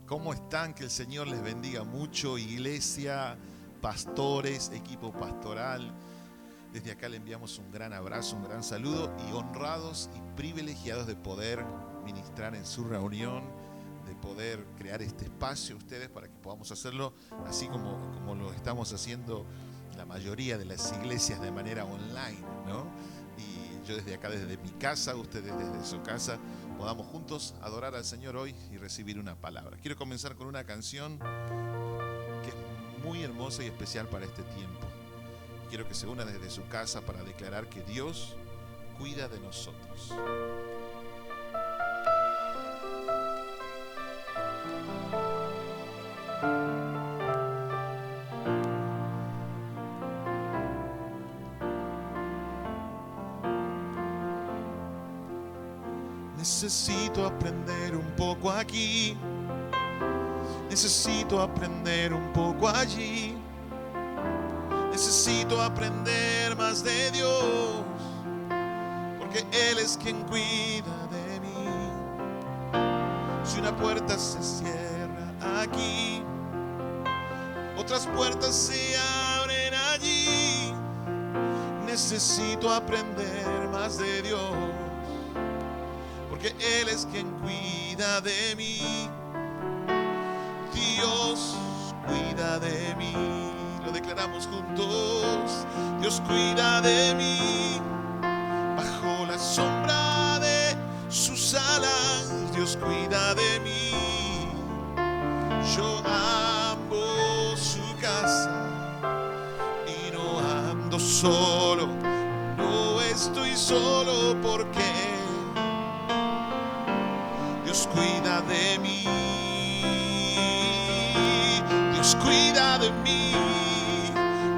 ¿Cómo están? Que el Señor les bendiga mucho, iglesia, pastores, equipo pastoral. Desde acá le enviamos un gran abrazo, un gran saludo y honrados y privilegiados de poder ministrar en su reunión, de poder crear este espacio a ustedes para que podamos hacerlo así como lo estamos haciendo la mayoría de las iglesias de manera online, ¿no? Y yo desde acá, desde mi casa, ustedes desde su casa, podamos juntos adorar al Señor hoy y recibir una palabra. Quiero comenzar con una canción que es muy hermosa y especial para este tiempo. Quiero que se una desde su casa para declarar que Dios cuida de nosotros. Necesito aprender un poco aquí, necesito aprender un poco allí, necesito aprender más de Dios, porque Él es quien cuida de mí. Si una puerta se cierra aquí, otras puertas se abren allí. Necesito aprender más de Dios, porque Él es quien cuida de mí. Dios cuida de mí. Lo declaramos juntos. Dios cuida de mí. Bajo la sombra de sus alas, Dios cuida de mí. Yo amo su casa y no ando solo. No estoy solo porque Dios cuida de mí, Dios cuida de mí,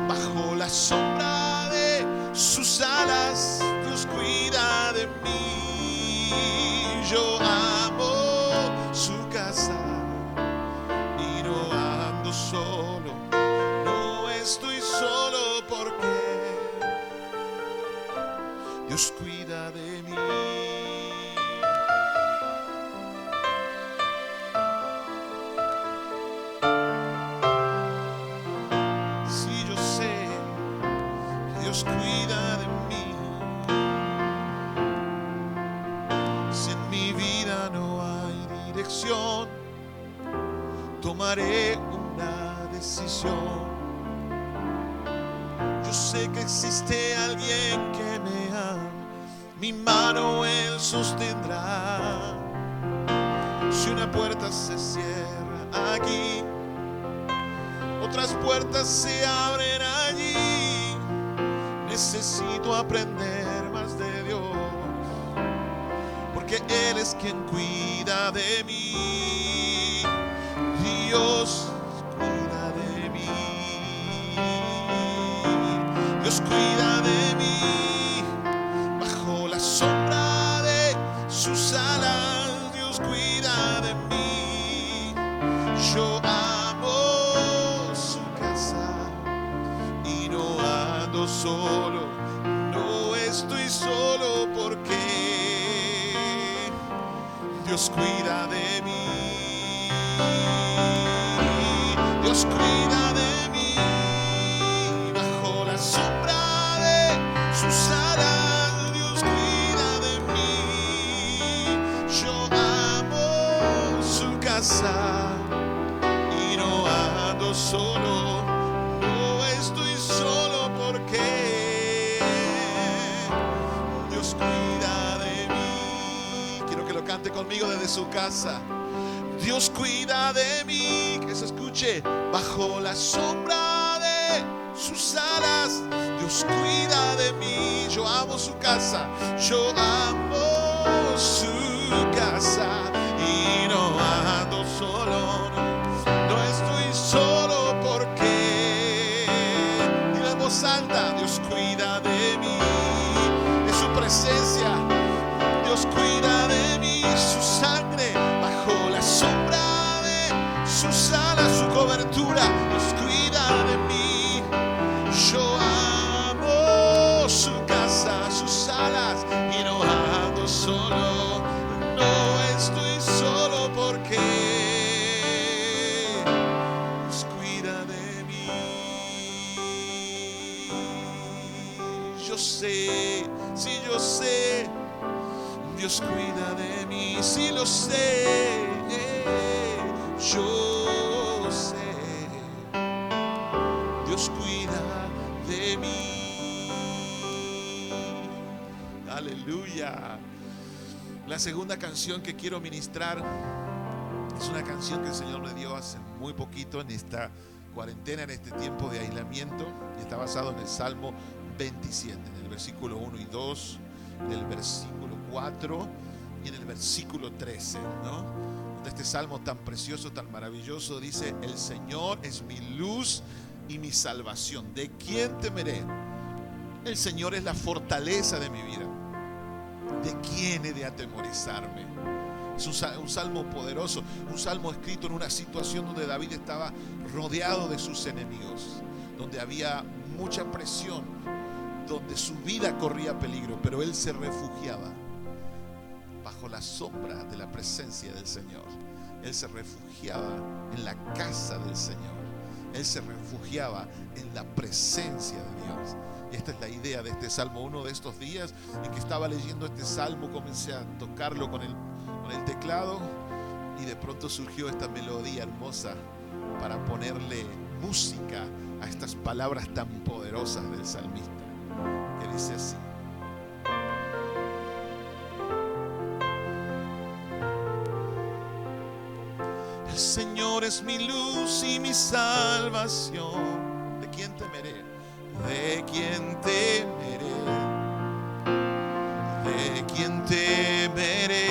bajo la sombra de sus alas, Dios cuida de mí. Yo amo su casa y no ando solo, no estoy solo porque Dios cuida de mí. Cuida de mí. Si en mi vida no hay dirección, tomaré una decisión. Yo sé que existe alguien que me ama, mi mano Él sostendrá. Si una puerta se cierra aquí, otras puertas se abren allí. Necesito aprender más de Dios, porque Él es quien cuida de mí. Dios cuida de mí. Dios cuida de mí. Bajo la sombra de sus alas, Dios cuida de mí. Yo amo su casa y no ando solo, no estoy solo porque Dios cuida de mí. Dios cuida de mí. Bajo la sombra de sus alas, Dios cuida de mí. Yo amo su casa y no ando solo, no estoy solo porque Dios cuida de mí. Quiero que lo cante conmigo desde su casa. Dios cuida de mí, que se escuche. Bajo la sombra de sus alas, Dios cuida de mí. Yo amo su casa, yo amo su casa y no ando solo, no estoy solo porque, dile en voz alta, Dios cuida de mí. Es su presencia, Dios cuida de mí. Su sangre bajo la sombra de sus alas, su cobertura, Dios cuida de mí. Yo amo su casa, sus alas y no ando solo, no estoy solo porque yo sé, sí yo sé. Dios cuida de mí, sí lo sé, yo sé. Dios cuida de mí. Aleluya. La segunda canción que quiero ministrar es una canción que el Señor me dio hace muy poquito en esta cuarentena, en este tiempo de aislamiento, y está basado en el Salmo 27, en el versículo 1 y 2, en el versículo 4 y en el versículo 13, ¿no? Donde este salmo tan precioso, tan maravilloso dice: el Señor es mi luz y mi salvación, ¿de quién temeré? El Señor es la fortaleza de mi vida, ¿de quién he de atemorizarme? Es un salmo poderoso, un salmo escrito en una situación donde David estaba rodeado de sus enemigos, donde había mucha presión, donde su vida corría peligro, pero él se refugiaba bajo la sombra de la presencia del Señor. Él se refugiaba en la casa del Señor. Él se refugiaba en la presencia de Dios. Y esta es la idea de este salmo. Uno de estos días en que estaba leyendo este salmo, comencé a tocarlo con el teclado, y de pronto surgió esta melodía hermosa para ponerle música a estas palabras tan poderosas del salmista, que dice así: el Señor es mi luz y mi salvación, ¿de quién temeré? ¿De quién temeré? ¿De quién temeré?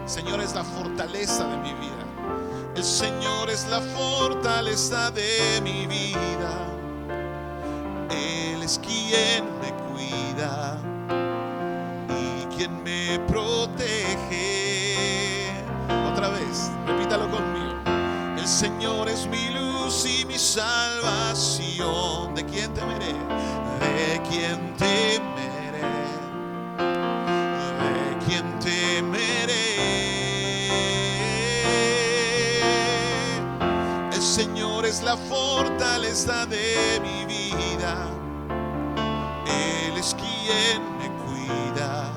El Señor es la fortaleza de mi vida. El Señor es la fortaleza de mi vida. Él es quien me cuida y quien me protege. Otra vez, repítalo conmigo. El Señor es mi luz y mi salvación. ¿De quién temeré? ¿De quién temeré? ¿De quién temeré? El Señor es la fortaleza de mi vida. Él es quien me cuida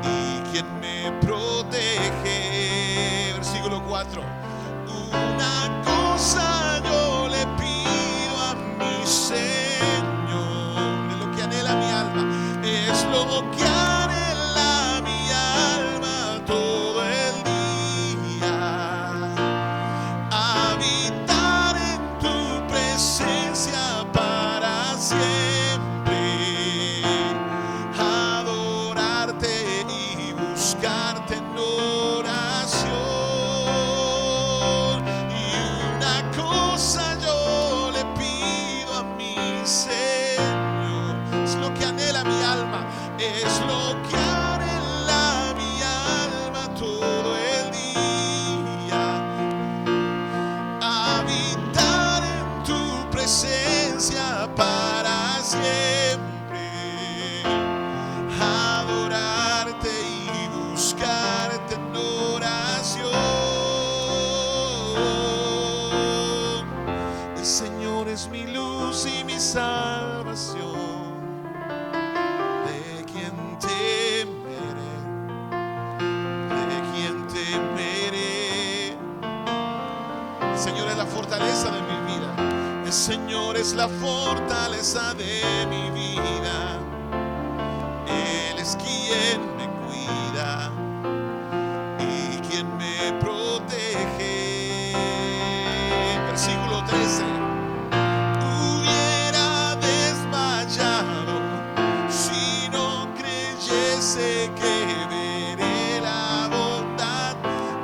y quien me protege. Versículo 4. Una cosa yo le pido a mi Señor, es lo que anhela mi alma, es lo que anhela mi alma todo el día: habitar en tu presencia para siempre, adorarte y buscarte en oración. Yo le pido a mi Señor, es lo que anhela mi alma, es lo que anhela mi alma todo el día: habitar en tu presencia para siempre, adorarte y buscarte en oración. El Señor es mi luz y mi salvación. ¿De quién temeré? ¿De quién temeré? El Señor es la fortaleza de mi vida. El Señor es la fortaleza de mi vida. Él es quien me cuida y quien me protege. Versículo 13. Hubiera desmayado si no creyese que veré la bondad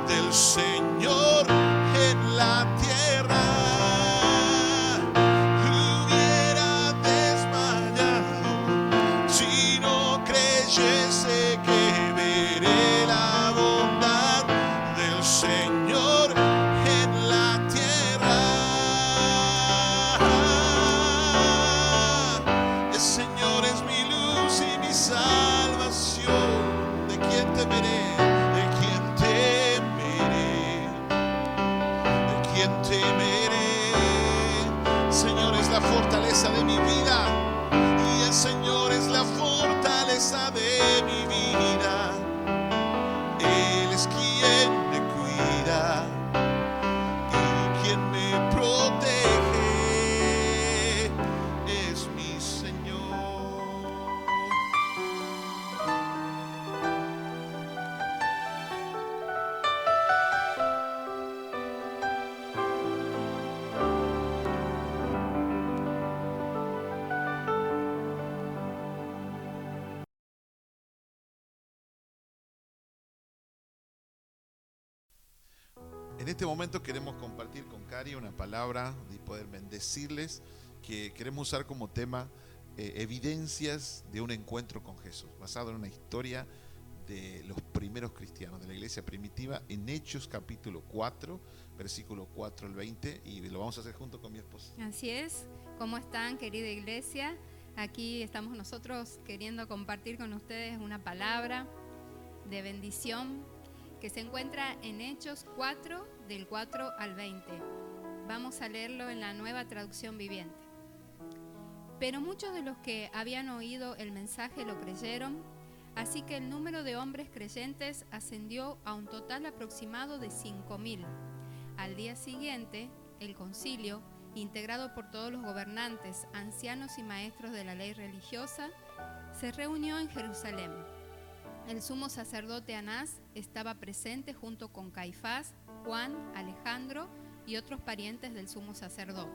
del Señor en la tierra. Hubiera desmayado si no creyese que veré la bondad del Señor en la tierra. El Señor es mi luz y mi salvación. ¿De quién temeré? ¿De quién temeré? ¿De quién temeré? El Señor es la fortaleza de mi vida. fortaleza de mi vida. Él es quien me cuida y quien me protege, es mi Señor. En este momento queremos compartir con Cari una palabra y poder bendecirles, que queremos usar como tema evidencias de un encuentro con Jesús, basado en una historia de los primeros cristianos, de la iglesia primitiva, en Hechos capítulo 4, versículo 4 al 20, y lo vamos a hacer junto con mi esposa. Así es. ¿Cómo están, querida iglesia? Aquí estamos nosotros queriendo compartir con ustedes una palabra de bendición que se encuentra en Hechos 4, del 4 al 20. Vamos a leerlo en la Nueva Traducción Viviente. Pero muchos de los que habían oído el mensaje lo creyeron, así que el número de hombres creyentes ascendió a un total aproximado de 5.000. Al día siguiente, el concilio, integrado por todos los gobernantes, ancianos y maestros de la ley religiosa, se reunió en Jerusalén. El sumo sacerdote Anás estaba presente junto con Caifás, Juan, Alejandro y otros parientes del sumo sacerdote.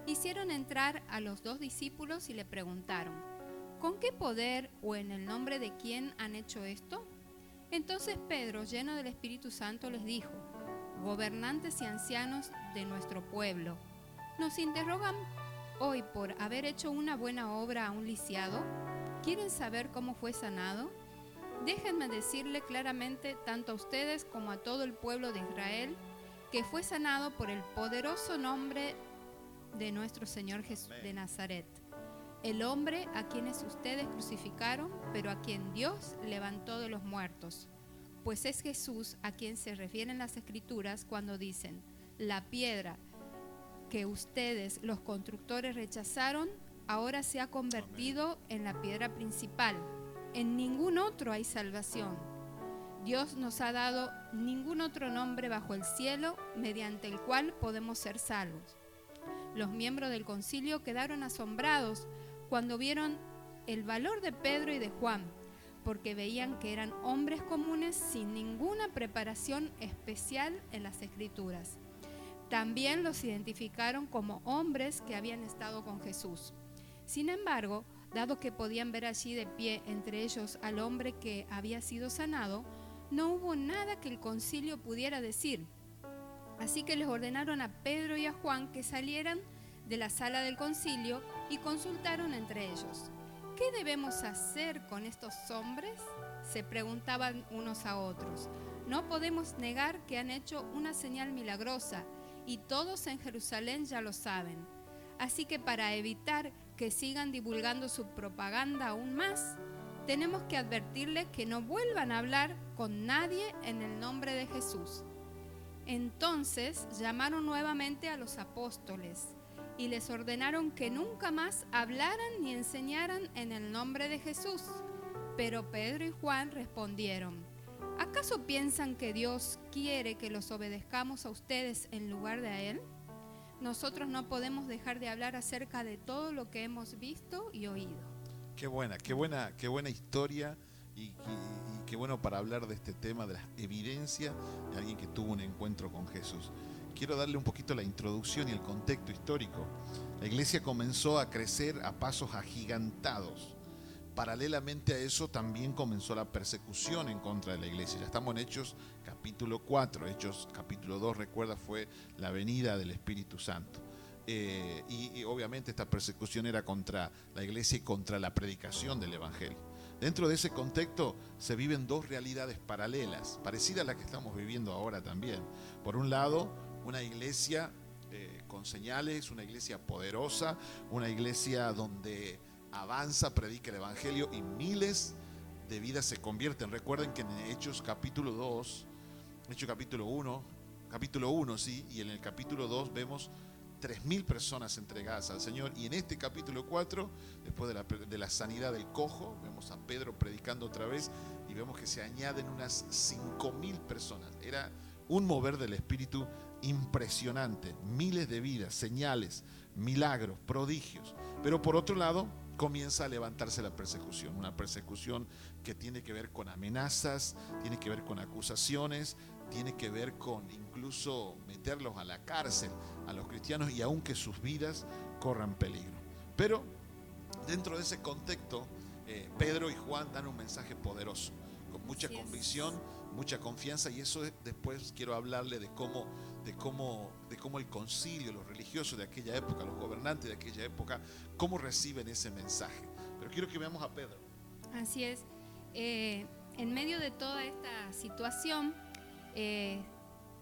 Hicieron entrar a los 2 discípulos y le preguntaron: ¿con qué poder o en el nombre de quién han hecho esto? Entonces Pedro, lleno del Espíritu Santo, les dijo: gobernantes y ancianos de nuestro pueblo, ¿nos interrogan hoy por haber hecho una buena obra a un lisiado? ¿Quieren saber cómo fue sanado? Déjenme decirle claramente, tanto a ustedes como a todo el pueblo de Israel, que fue sanado por el poderoso nombre de nuestro Señor Jesús de Nazaret, el hombre a quienes ustedes crucificaron, pero a quien Dios levantó de los muertos. Pues es Jesús a quien se refieren las Escrituras cuando dicen: la piedra que ustedes, los constructores, rechazaron, ahora se ha convertido en la piedra principal. En ningún otro hay salvación. Dios nos ha dado ningún otro nombre bajo el cielo mediante el cual podemos ser salvos. Los miembros del concilio quedaron asombrados cuando vieron el valor de Pedro y de Juan, porque veían que eran hombres comunes sin ninguna preparación especial en las Escrituras. También los identificaron como hombres que habían estado con Jesús. Sin embargo, dado que podían ver allí de pie entre ellos al hombre que había sido sanado, no hubo nada que el concilio pudiera decir. Así que les ordenaron a Pedro y a Juan que salieran de la sala del concilio y consultaron entre ellos. ¿Qué debemos hacer con estos hombres?, se preguntaban unos a otros. No podemos negar que han hecho una señal milagrosa y todos en Jerusalén ya lo saben. Así que para evitar que sigan divulgando su propaganda aún más, tenemos que advertirles que no vuelvan a hablar con nadie en el nombre de Jesús. Entonces llamaron nuevamente a los apóstoles y les ordenaron que nunca más hablaran ni enseñaran en el nombre de Jesús. Pero Pedro y Juan respondieron: ¿acaso piensan que Dios quiere que los obedezcamos a ustedes en lugar de a Él? Nosotros no podemos dejar de hablar acerca de todo lo que hemos visto y oído. Qué buena historia y qué bueno para hablar de este tema, de la evidencia de alguien que tuvo un encuentro con Jesús. Quiero darle un poquito la introducción y el contexto histórico. La iglesia comenzó a crecer a pasos agigantados. Paralelamente a eso también comenzó la persecución en contra de la iglesia. Ya estamos en Hechos capítulo 4, Hechos capítulo 2, recuerda, fue la venida del Espíritu Santo. Y obviamente esta persecución era contra la iglesia y contra la predicación del Evangelio. Dentro de ese contexto se viven 2 realidades paralelas, parecidas a las que estamos viviendo ahora también. Por un lado, una iglesia con señales, una iglesia poderosa, una iglesia donde avanza, predica el Evangelio y miles de vidas se convierten. Recuerden que en Hechos capítulo 2, Hechos capítulo 1, sí, y en el capítulo 2 vemos 3.000 personas entregadas al Señor. Y en este capítulo 4, después de la sanidad del cojo, vemos a Pedro predicando otra vez y vemos que se añaden unas 5.000 personas. Era un mover del Espíritu impresionante, miles de vidas, señales, milagros, prodigios. Pero por otro lado, comienza a levantarse la persecución, una persecución que tiene que ver con amenazas, tiene que ver con acusaciones, tiene que ver con incluso meterlos a la cárcel a los cristianos, y aun que sus vidas corran peligro. Pero dentro de ese contexto, Pedro y Juan dan un mensaje poderoso, con mucha convicción, mucha confianza, y eso después quiero hablarle de cómo el concilio, los religiosos de aquella época, los gobernantes de aquella época, cómo reciben ese mensaje. Pero quiero que veamos a Pedro. Así es. En medio de toda esta situación,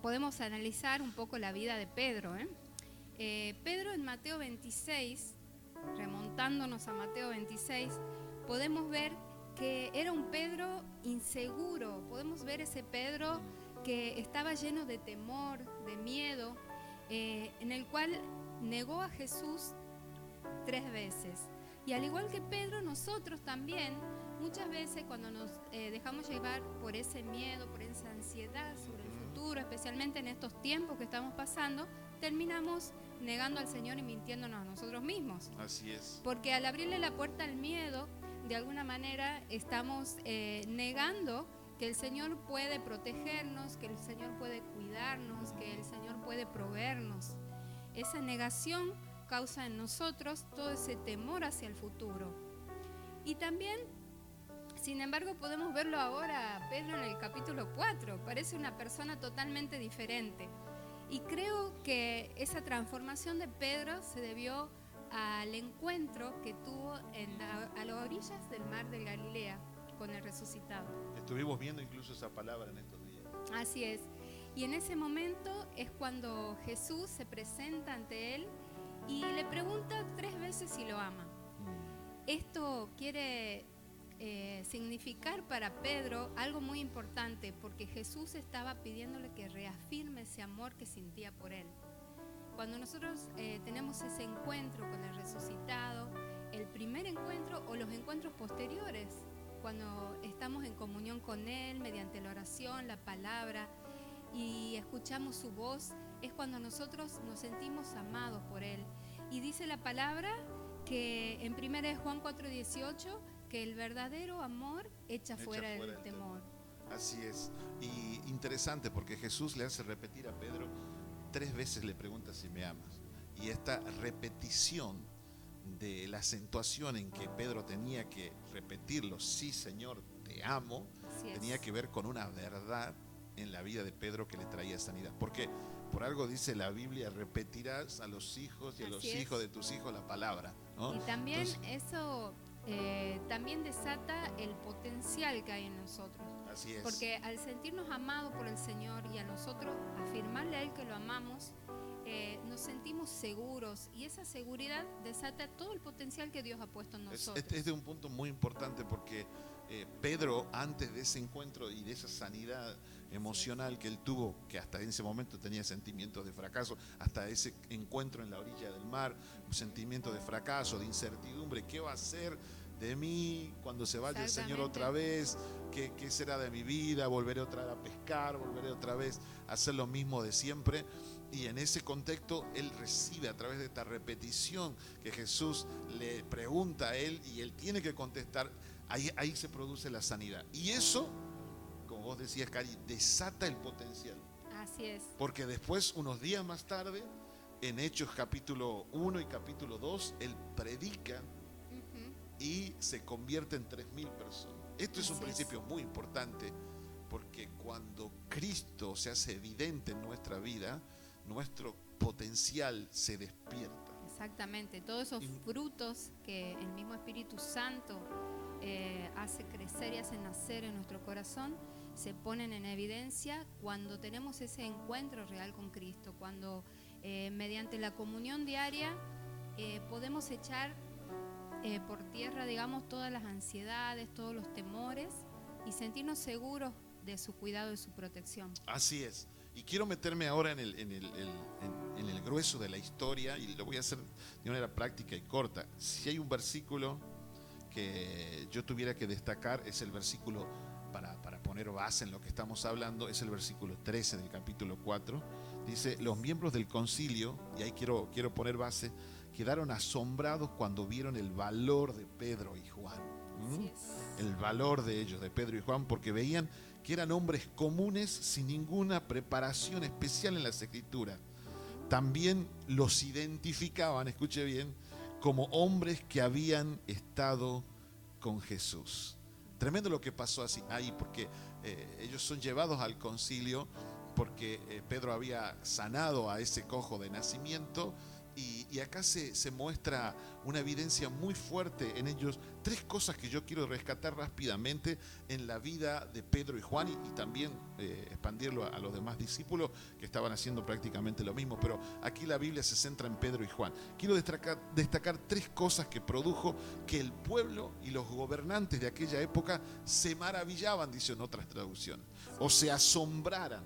podemos analizar un poco la vida de Pedro. Pedro en Mateo 26, remontándonos a Mateo 26, podemos ver que era un Pedro inseguro. Podemos ver ese Pedro que estaba lleno de temor, de miedo, en el cual negó a Jesús 3 veces. Y al igual que Pedro, nosotros también, muchas veces cuando nos dejamos llevar por ese miedo, por esa ansiedad sobre el futuro, especialmente en estos tiempos que estamos pasando, terminamos negando al Señor y mintiéndonos a nosotros mismos. Así es. Porque al abrirle la puerta al miedo, de alguna manera estamos negando que el Señor puede protegernos, que el Señor puede cuidarnos, que el Señor puede proveernos. Esa negación causa en nosotros todo ese temor hacia el futuro. Y también, sin embargo, podemos verlo ahora, Pedro en el capítulo 4, parece una persona totalmente diferente. Y creo que esa transformación de Pedro se debió al encuentro que tuvo a las orillas del mar de Galilea con el resucitado. Estuvimos viendo incluso esa palabra en estos días. Así es. Y en ese momento es cuando Jesús se presenta ante él y le pregunta 3 veces si lo ama. Esto quiere significar para Pedro algo muy importante, porque Jesús estaba pidiéndole que reafirme ese amor que sentía por él. Cuando nosotros tenemos ese encuentro con el resucitado, el primer encuentro o los encuentros posteriores, cuando estamos en comunión con Él mediante la oración, la palabra, y escuchamos su voz, es cuando nosotros nos sentimos amados por Él. Y dice la palabra que en 1 Juan 4:18, que el verdadero amor echa fuera el temor. Así es. Y interesante, porque Jesús le hace repetir a Pedro 3 veces, le pregunta si me amas. Y esta repetición de la acentuación en que Pedro tenía que repetirlo, sí Señor, te amo, tenía que ver con una verdad en la vida de Pedro que le traía sanidad. Porque por algo dice la Biblia, repetirás a los hijos y a los hijos de tus hijos la palabra, ¿no? Y también eso también desata el potencial que hay en nosotros. Así es. Porque al sentirnos amados por el Señor y a nosotros afirmarle a Él que lo amamos, nos sentimos seguros, y esa seguridad desata todo el potencial que Dios ha puesto en nosotros. Es de un punto muy importante, porque Pedro, antes de ese encuentro y de esa sanidad emocional que él tuvo, que hasta en ese momento tenía sentimientos de fracaso, hasta ese encuentro en la orilla del mar, un sentimiento de fracaso, de incertidumbre, ¿qué va a ser de mí cuando se vaya el Señor otra vez? ¿Qué será de mi vida? ¿Volveré otra vez a pescar? ¿Volveré otra vez a hacer lo mismo de siempre? Y en ese contexto él recibe, a través de esta repetición que Jesús le pregunta a él y él tiene que contestar, ahí se produce la sanidad. Y eso, como vos decías, Cari, desata el potencial. Así es. Porque después, unos días más tarde, en Hechos capítulo 1 y capítulo 2, él predica y se convierte en 3.000 personas. Esto es un principio muy importante, porque cuando Cristo se hace evidente en nuestra vida, nuestro potencial se despierta. Exactamente, todos esos frutos que el mismo Espíritu Santo hace crecer y hace nacer en nuestro corazón, se ponen en evidencia cuando tenemos ese encuentro real con Cristo, cuando mediante la comunión diaria podemos echar por tierra, digamos, todas las ansiedades, todos los temores, y sentirnos seguros de su cuidado y su protección. Así es. Y quiero meterme ahora en el grueso de la historia, y lo voy a hacer de manera práctica y corta. Si hay un versículo que yo tuviera que destacar, es el versículo para poner base en lo que estamos hablando, es el versículo 13 del capítulo 4. Dice: los miembros del concilio, y ahí quiero poner base, quedaron asombrados cuando vieron el valor de Pedro y Juan. El valor de ellos, de Pedro y Juan, porque veían que eran hombres comunes sin ninguna preparación especial en las Escrituras. También los identificaban, escuche bien, como hombres que habían estado con Jesús. Tremendo lo que pasó ahí, porque ellos son llevados al concilio porque Pedro había sanado a ese cojo de nacimiento. Y acá se muestra una evidencia muy fuerte en ellos. Tres cosas que yo quiero rescatar rápidamente en la vida de Pedro y Juan, y también expandirlo a los demás discípulos que estaban haciendo prácticamente lo mismo. Pero aquí la Biblia se centra en Pedro y Juan. Quiero destacar tres cosas que produjo que el pueblo y los gobernantes de aquella época se maravillaban, dicen otras traducciones, o se asombraran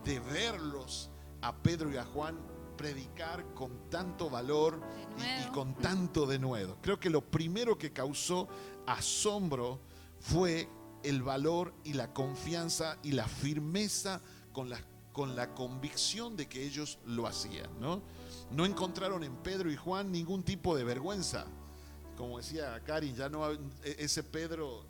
de verlos a Pedro y a Juan predicar con tanto valor y con tanto denuedo. Creo que lo primero que causó asombro fue el valor y la confianza y la firmeza con la convicción de que ellos lo hacían, ¿no? No encontraron en Pedro y Juan ningún tipo de vergüenza. Como decía Karin, ya no ese Pedro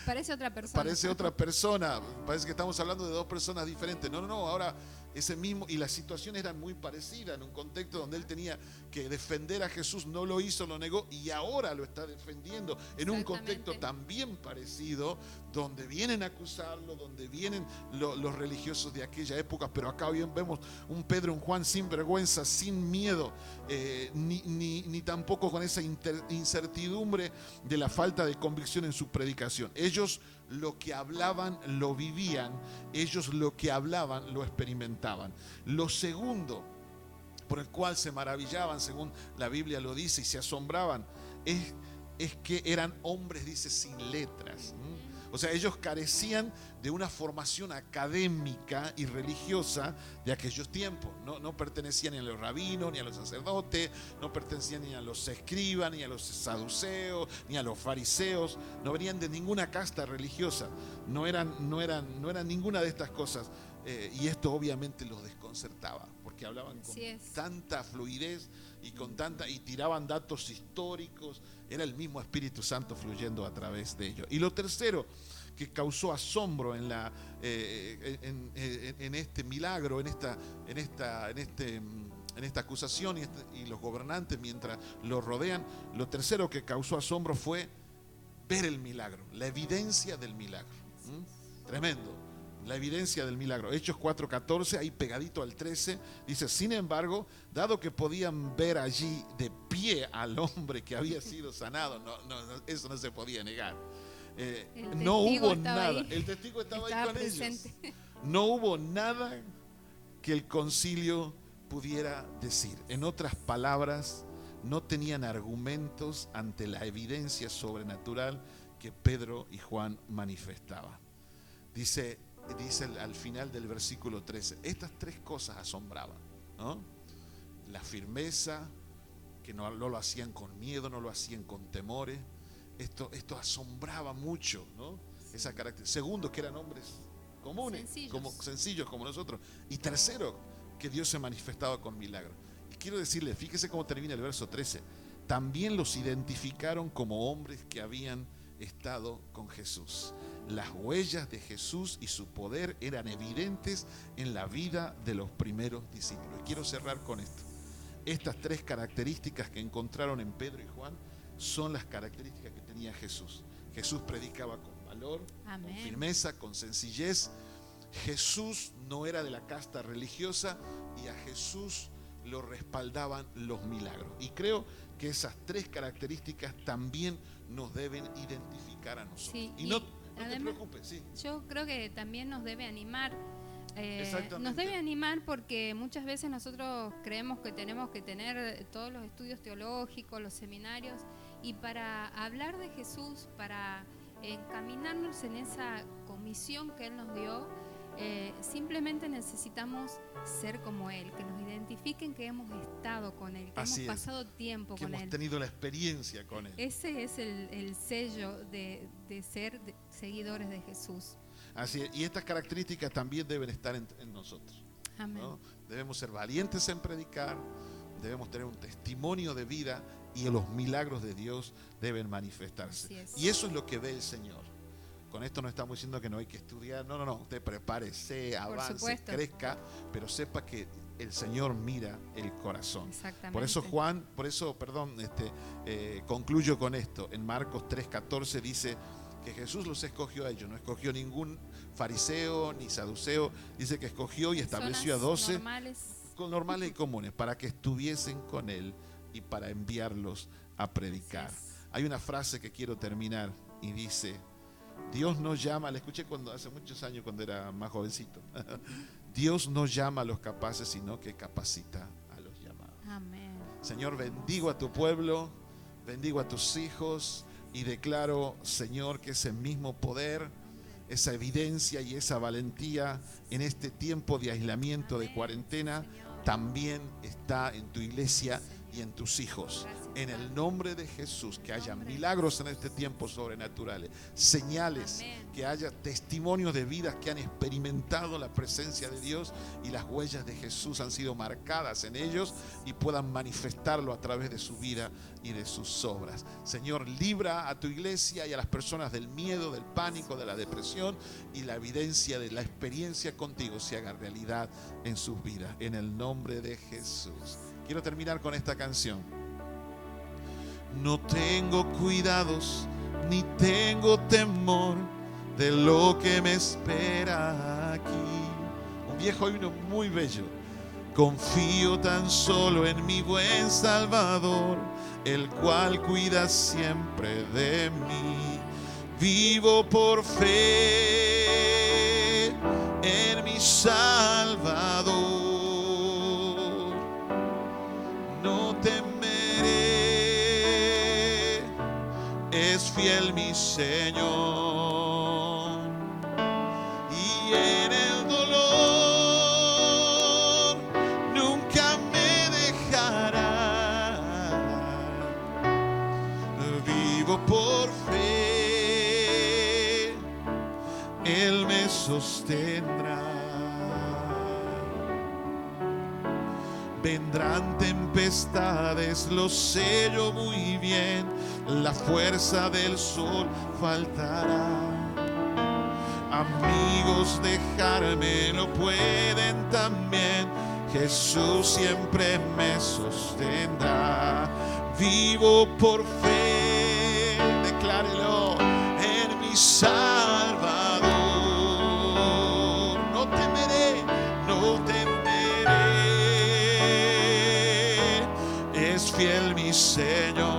parece otra persona. Parece otra persona. Parece que estamos hablando de dos personas diferentes. No, ahora ese mismo, y las situaciones eran muy parecidas, en un contexto donde él tenía que defender a Jesús, no lo hizo, lo negó, y ahora lo está defendiendo en un contexto también parecido, donde vienen a acusarlo, donde vienen los religiosos de aquella época. Pero acá bien vemos un Pedro y un Juan sin vergüenza, sin miedo, ni tampoco con esa incertidumbre de la falta de convicción en su predicación. Ellos lo que hablaban lo vivían, ellos lo que hablaban lo experimentaban. Lo segundo por el cual se maravillaban, según la Biblia lo dice, y se asombraban, es que eran hombres, dice, sin letras. O sea, ellos carecían de una formación académica y religiosa de aquellos tiempos. No pertenecían ni a los rabinos, ni a los sacerdotes, no pertenecían ni a los escribas, ni a los saduceos, ni a los fariseos. No venían de ninguna casta religiosa. No eran ninguna de estas cosas. Y esto obviamente los desconcertaba, porque hablaban con tanta fluidez y tiraban datos históricos. Era el mismo Espíritu Santo fluyendo a través de ellos. Y lo tercero que causó asombro en este milagro, en esta acusación, y los gobernantes mientras lo rodean, lo tercero que causó asombro fue ver el milagro, la evidencia del milagro. Tremendo. La evidencia del milagro. Hechos 4:14, ahí pegadito al 13, dice: sin embargo, dado que podían ver allí de pie al hombre que había sido sanado, eso no se podía negar. No hubo nada. El testigo estaba ahí con presente. Ellos. No hubo nada que el concilio pudiera decir. En otras palabras, no tenían argumentos ante la evidencia sobrenatural que Pedro y Juan manifestaban. Dice al final del versículo 13, estas tres cosas asombraban, ¿no? La firmeza, que no lo hacían con miedo, no lo hacían con temores. Esto asombraba mucho, ¿no? Esa característica. Segundo, que eran hombres comunes, sencillos como nosotros. Y tercero, que Dios se manifestaba con milagros. Y quiero decirle, fíjese cómo termina el verso 13. También los identificaron como hombres que habían estado con Jesús. Las huellas de Jesús y su poder eran evidentes en la vida de los primeros discípulos. Y quiero cerrar con esto. Estas tres características que encontraron en Pedro y Juan son las características que tenía Jesús. Jesús predicaba con valor, con firmeza, con sencillez. Jesús no era de la casta religiosa, y a Jesús lo respaldaban los milagros. Y creo que esas tres características también nos deben identificar a nosotros. Sí, y no te preocupes, sí. Yo creo que también nos debe animar. Nos debe animar porque muchas veces nosotros creemos que tenemos que tener todos los estudios teológicos, los seminarios, y para hablar de Jesús, para encaminarnos en esa comisión que Él nos dio, Simplemente necesitamos ser como Él, que nos identifiquen que hemos estado con Él, que Así hemos es. pasado tiempo Que con hemos Él. tenido la experiencia con Él. Ese es el sello de ser seguidores de Jesús. Así es. Y estas características también deben estar en nosotros, Amén. ¿no? Debemos ser valientes en predicar, debemos tener un testimonio de vida y los milagros de Dios deben manifestarse. Así es. Y eso es lo que ve el Señor. Con esto no estamos diciendo que no hay que estudiar, no, usted prepárese, avance, supuesto. crezca, pero sepa que el Señor mira el corazón. Exactamente. Concluyo con esto. En Marcos 3:14 dice que Jesús los escogió a ellos, no escogió ningún fariseo ni saduceo, dice que escogió y estableció a 12 normales y comunes para que estuviesen con Él y para enviarlos a predicar. Hay una frase que quiero terminar y dice: Dios no llama, la escuché hace muchos años cuando era más jovencito. Dios no llama a los capaces, sino que capacita a los llamados. Amén. Señor, bendigo a tu pueblo, bendigo a tus hijos y declaro, Señor, que ese mismo poder, esa evidencia y esa valentía en este tiempo de aislamiento, de cuarentena, también está en tu iglesia y en tus hijos. En el nombre de Jesús, que haya milagros en este tiempo sobrenaturales, señales, que haya testimonios de vidas que han experimentado la presencia de Dios y las huellas de Jesús han sido marcadas en ellos y puedan manifestarlo a través de su vida y de sus obras. Señor, libra a tu iglesia y a las personas del miedo, del pánico, de la depresión, y la evidencia de la experiencia contigo se haga realidad en sus vidas. En el nombre de Jesús. Quiero terminar con esta canción. No tengo cuidados ni tengo temor de lo que me espera aquí. Un viejo himno muy bello. Confío tan solo en mi buen Salvador, el cual cuida siempre de mí. Vivo por fe en mi Salvador. No temeré, es fiel mi Señor, y en el dolor nunca me dejará. Vivo por fe, Él me sostendrá. Vendrán tempestades, lo sé yo muy bien, la fuerza del sol faltará. Amigos, dejarme lo pueden también, Jesús siempre me sostendrá. Vivo por fe, declárelo, en mi Salvador. No temeré, no temeré, es fiel mi Señor.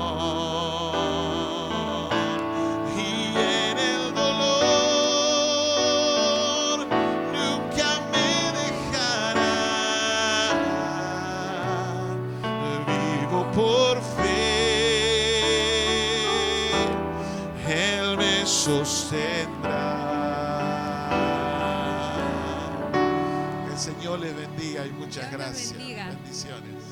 Y en el dolor nunca me dejará. Vivo por fe, Él me sostendrá. Que el Señor les bendiga y muchas Dios los gracias. bendiga. Bendiciones.